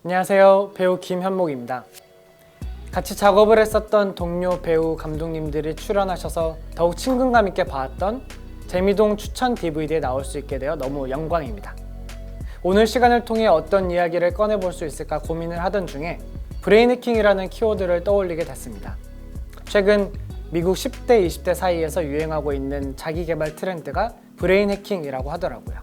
안녕하세요. 배우 김현목입니다. 같이 작업을 했었던 동료 배우 감독님들이 출연하셔서 더욱 친근감 있게 봐왔던 재미동 추천 DVD에 나올 수 있게 되어 너무 영광입니다. 오늘 시간을 통해 어떤 이야기를 꺼내볼 수 있을까 고민을 하던 중에 브레인 해킹이라는 키워드를 떠올리게 됐습니다. 최근 미국 10대, 20대 사이에서 유행하고 있는 자기개발 트렌드가 브레인 해킹이라고 하더라고요.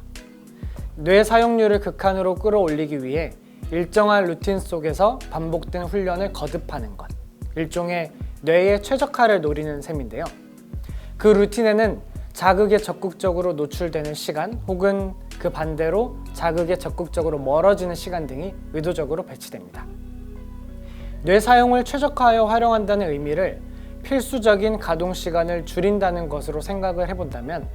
뇌 사용률을 극한으로 끌어올리기 위해 일정한 루틴 속에서 반복된 훈련을 거듭하는 것, 일종의 뇌의 최적화를 노리는 셈인데요. 그 루틴에는 자극에 적극적으로 노출되는 시간 혹은 그 반대로 자극에 적극적으로 멀어지는 시간 등이 의도적으로 배치됩니다. 뇌 사용을 최적화하여 활용한다는 의미를 필수적인 가동 시간을 줄인다는 것으로 생각을 해본다면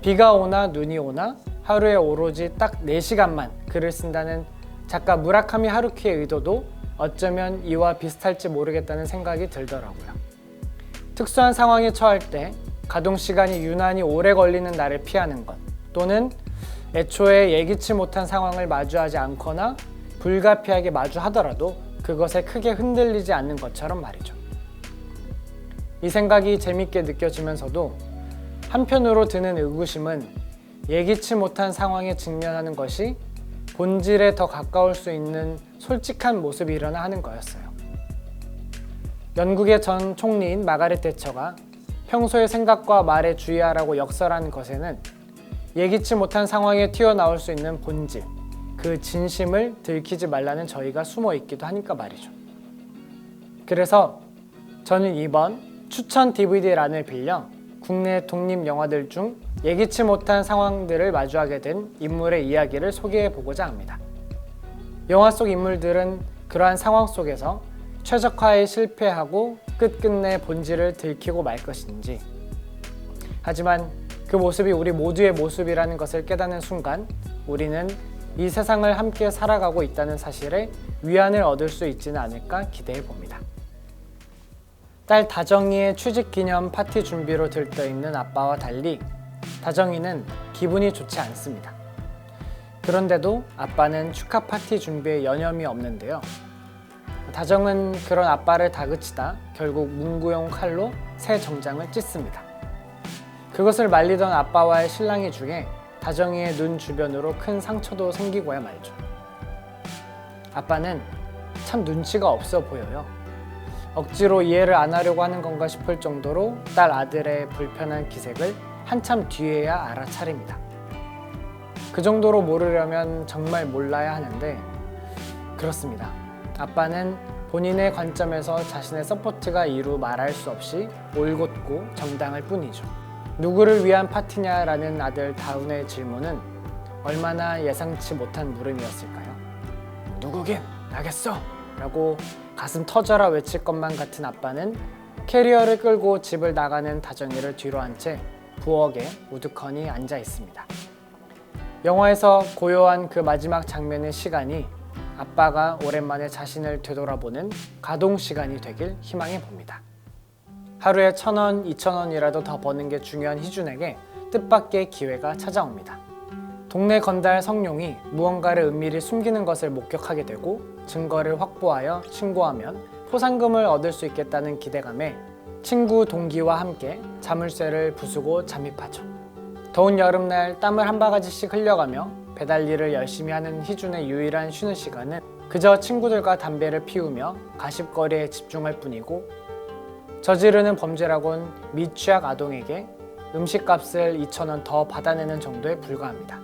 비가 오나 눈이 오나 하루에 오로지 딱 4시간만 글을 쓴다는 작가 무라카미 하루키의 의도도 어쩌면 이와 비슷할지 모르겠다는 생각이 들더라고요. 특수한 상황에 처할 때 가동 시간이 유난히 오래 걸리는 날을 피하는 것, 또는 애초에 예기치 못한 상황을 마주하지 않거나 불가피하게 마주하더라도 그것에 크게 흔들리지 않는 것처럼 말이죠. 이 생각이 재밌게 느껴지면서도 한편으로 드는 의구심은 예기치 못한 상황에 직면하는 것이 본질에 더 가까울 수 있는 솔직한 모습이려나 하는 거였어요. 영국의 전 총리인 마가렛 대처가 평소의 생각과 말에 주의하라고 역설한 것에는 예기치 못한 상황에 튀어나올 수 있는 본질, 그 진심을 들키지 말라는 저희가 숨어 있기도 하니까 말이죠. 그래서 저는 이번 추천 DVD란을 빌려 국내 독립 영화들 중 예기치 못한 상황들을 마주하게 된 인물의 이야기를 소개해 보고자 합니다. 영화 속 인물들은 그러한 상황 속에서 최적화에 실패하고 끝끝내 본질을 들키고 말 것인지, 하지만 그 모습이 우리 모두의 모습이라는 것을 깨닫는 순간 우리는 이 세상을 함께 살아가고 있다는 사실에 위안을 얻을 수 있지는 않을까 기대해 봅니다. 딸 다정이의 취직기념 파티 준비로 들떠있는 아빠와 달리 다정이는 기분이 좋지 않습니다. 그런데도 아빠는 축하 파티 준비에 여념이 없는데요. 다정은 그런 아빠를 다그치다 결국 문구용 칼로 새 정장을 찢습니다. 그것을 말리던 아빠와의 실랑이 중에 다정이의 눈 주변으로 큰 상처도 생기고야 말죠. 아빠는 참 눈치가 없어 보여요. 억지로 이해를 안 하려고 하는 건가 싶을 정도로 딸 아들의 불편한 기색을 한참 뒤에야 알아차립니다. 그 정도로 모르려면 정말 몰라야 하는데 그렇습니다. 아빠는 본인의 관점에서 자신의 서포트가 이루 말할 수 없이 올곧고 정당할 뿐이죠. 누구를 위한 파티냐라는 아들 다운의 질문은 얼마나 예상치 못한 물음이었을까요? 누구긴 나겠어! 라고 가슴 터져라 외칠 것만 같은 아빠는 캐리어를 끌고 집을 나가는 다정이를 뒤로 한 채 부엌에 우두커니 앉아 있습니다. 영화에서 고요한 그 마지막 장면의 시간이 아빠가 오랜만에 자신을 되돌아보는 가동 시간이 되길 희망해 봅니다. 하루에 1,000원, 2,000원이라도 더 버는 게 중요한 희준에게 뜻밖의 기회가 찾아옵니다. 동네 건달 성룡이 무언가를 은밀히 숨기는 것을 목격하게 되고 증거를 확보하여 신고하면 포상금을 얻을 수 있겠다는 기대감에 친구 동기와 함께 자물쇠를 부수고 잠입하죠. 더운 여름날 땀을 한 바가지씩 흘려가며 배달 일을 열심히 하는 희준의 유일한 쉬는 시간은 그저 친구들과 담배를 피우며 가십거리에 집중할 뿐이고 저지르는 범죄라곤 미취학 아동에게 음식값을 2,000원 더 받아내는 정도에 불과합니다.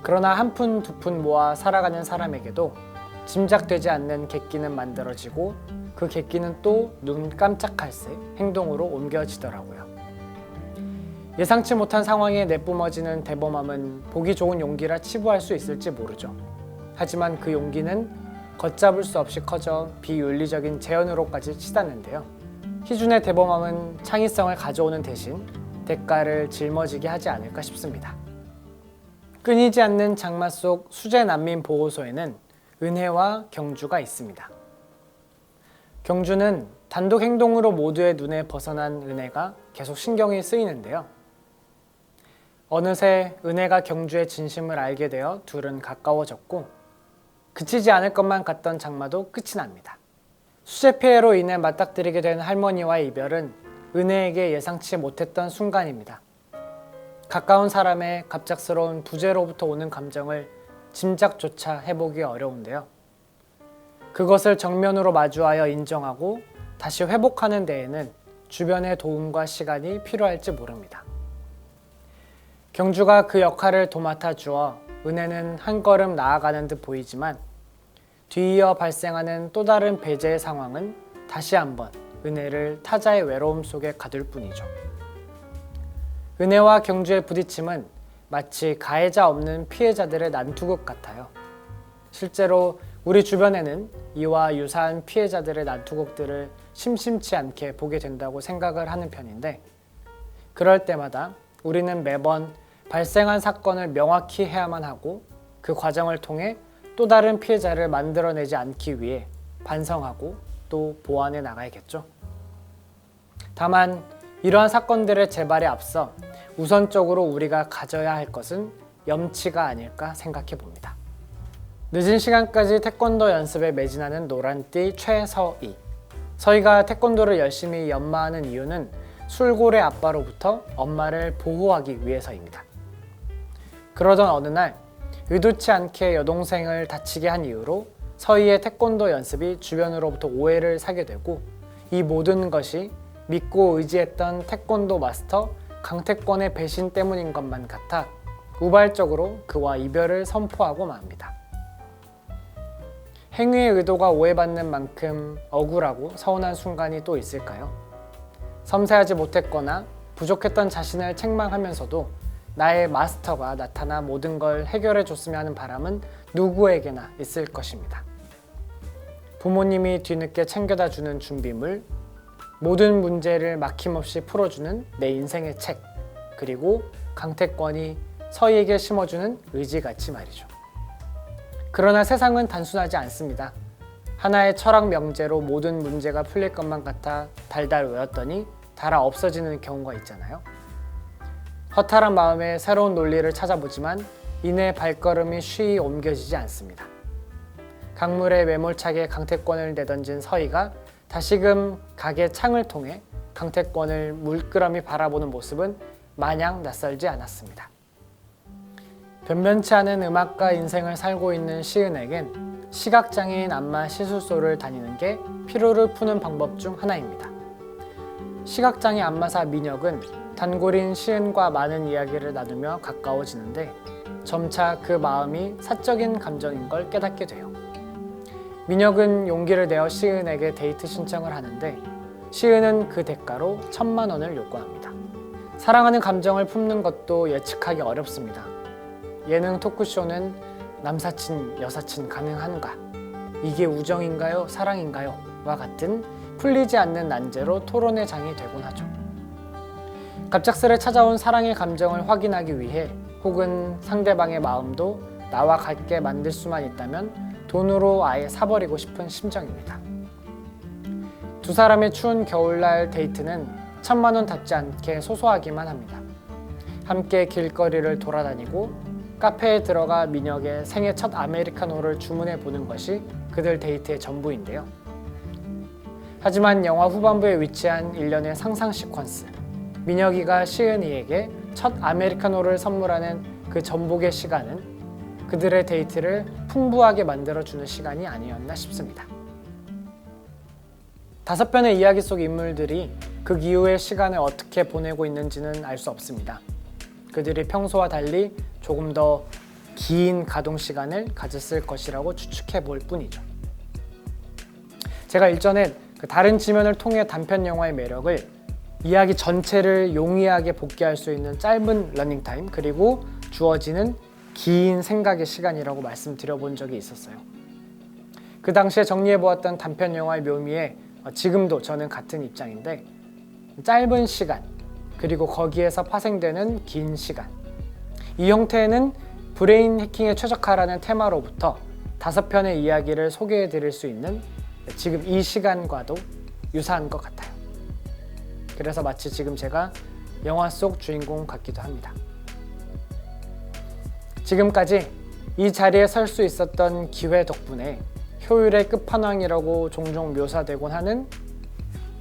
그러나 한 푼 두 푼 모아 살아가는 사람에게도 짐작되지 않는 객기는 만들어지고 그 객기는 또 눈 깜짝할 새 행동으로 옮겨지더라고요. 예상치 못한 상황에 내뿜어지는 대범함은 보기 좋은 용기라 치부할 수 있을지 모르죠. 하지만 그 용기는 걷잡을 수 없이 커져 비윤리적인 재현으로까지 치닫는데요. 희준의 대범함은 창의성을 가져오는 대신 대가를 짊어지게 하지 않을까 싶습니다. 끊이지 않는 장마 속 수재 난민 보호소에는 은혜와 경주가 있습니다. 경주는 단독 행동으로 모두의 눈에 벗어난 은혜가 계속 신경이 쓰이는데요. 어느새 은혜가 경주의 진심을 알게 되어 둘은 가까워졌고 그치지 않을 것만 같던 장마도 끝이 납니다. 수재 피해로 인해 맞닥뜨리게 된 할머니와의 이별은 은혜에게 예상치 못했던 순간입니다. 가까운 사람의 갑작스러운 부재로부터 오는 감정을 짐작조차 해보기 어려운데요. 그것을 정면으로 마주하여 인정하고 다시 회복하는 데에는 주변의 도움과 시간이 필요할지 모릅니다. 경주가 그 역할을 도맡아 주어 은혜는 한 걸음 나아가는 듯 보이지만 뒤이어 발생하는 또 다른 배제의 상황은 다시 한번 은혜를 타자의 외로움 속에 가둘 뿐이죠. 은혜와 경주의 부딪힘은 마치 가해자 없는 피해자들의 난투극 같아요. 실제로 우리 주변에는 이와 유사한 피해자들의 난투극들을 심심치 않게 보게 된다고 생각을 하는 편인데, 그럴 때마다 우리는 매번 발생한 사건을 명확히 해야만 하고 그 과정을 통해 또 다른 피해자를 만들어내지 않기 위해 반성하고 또 보완해 나가야겠죠. 다만 이러한 사건들의 재발에 앞서 우선적으로 우리가 가져야 할 것은 염치가 아닐까 생각해 봅니다. 늦은 시간까지 태권도 연습에 매진하는 노란띠 최서희. 서희가 태권도를 열심히 연마하는 이유는 술고래 아빠로부터 엄마를 보호하기 위해서입니다. 그러던 어느 날 의도치 않게 여동생을 다치게 한 이유로 서희의 태권도 연습이 주변으로부터 오해를 사게 되고, 이 모든 것이 믿고 의지했던 태권도 마스터 강태권의 배신 때문인 것만 같아 우발적으로 그와 이별을 선포하고 맙니다. 행위의 의도가 오해받는 만큼 억울하고 서운한 순간이 또 있을까요? 섬세하지 못했거나 부족했던 자신을 책망하면서도 나의 마스터가 나타나 모든 걸 해결해 줬으면 하는 바람은 누구에게나 있을 것입니다. 부모님이 뒤늦게 챙겨다 주는 준비물, 모든 문제를 막힘없이 풀어주는 내 인생의 책, 그리고 강태권이 서희에게 심어주는 의지같이 말이죠. 그러나 세상은 단순하지 않습니다. 하나의 철학 명제로 모든 문제가 풀릴 것만 같아 달달 외웠더니 달아 없어지는 경우가 있잖아요. 허탈한 마음에 새로운 논리를 찾아보지만 이내 발걸음이 쉬이 옮겨지지 않습니다. 강물에 매몰차게 강태권을 내던진 서희가 다시금 가게 창을 통해 강태권을 물끄러미 바라보는 모습은 마냥 낯설지 않았습니다. 변변치 않은 음악가 인생을 살고 있는 시은에겐 시각장애인 안마 시술소를 다니는 게 피로를 푸는 방법 중 하나입니다. 시각장애 안마사 민혁은 단골인 시은과 많은 이야기를 나누며 가까워지는데 점차 그 마음이 사적인 감정인 걸 깨닫게 돼요. 민혁은 용기를 내어 시은에게 데이트 신청을 하는데 시은은 그 대가로 1,000만 원을 요구합니다. 사랑하는 감정을 품는 것도 예측하기 어렵습니다. 예능 토크쇼는 남사친, 여사친 가능한가? 이게 우정인가요? 사랑인가요? 와 같은 풀리지 않는 난제로 토론의 장이 되곤 하죠. 갑작스레 찾아온 사랑의 감정을 확인하기 위해 혹은 상대방의 마음도 나와 같게 만들 수만 있다면 돈으로 아예 사버리고 싶은 심정입니다. 두 사람의 추운 겨울날 데이트는 1,000만 원 답지 않게 소소하기만 합니다. 함께 길거리를 돌아다니고 카페에 들어가 민혁의 생애 첫 아메리카노를 주문해 보는 것이 그들 데이트의 전부인데요. 하지만 영화 후반부에 위치한 일련의 상상 시퀀스, 민혁이가 시은이에게 첫 아메리카노를 선물하는 그 전복의 시간은 그들의 데이트를 풍부하게 만들어주는 시간이 아니었나 싶습니다. 5편의 이야기 속 인물들이 그 이후의 시간을 어떻게 보내고 있는지는 알 수 없습니다. 그들이 평소와 달리 조금 더 긴 가동 시간을 가졌을 것이라고 추측해 볼 뿐이죠. 제가 일전에 다른 지면을 통해 단편 영화의 매력을 이야기 전체를 용이하게 복귀할 수 있는 짧은 러닝타임, 그리고 주어지는 긴 생각의 시간이라고 말씀드려 본 적이 있었어요. 그 당시에 정리해 보았던 단편 영화의 묘미에 지금도 저는 같은 입장인데, 짧은 시간 그리고 거기에서 파생되는 긴 시간, 이 형태는 브레인 해킹에 최적화라는 테마로부터 5편의 이야기를 소개해 드릴 수 있는 지금 이 시간과도 유사한 것 같아요. 그래서 마치 지금 제가 영화 속 주인공 같기도 합니다. 지금까지 이 자리에 설 수 있었던 기회 덕분에 효율의 끝판왕이라고 종종 묘사되곤 하는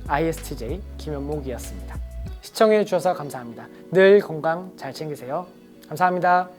ISTJ 김현목이었습니다. 시청해 주셔서 감사합니다. 늘 건강 잘 챙기세요. 감사합니다.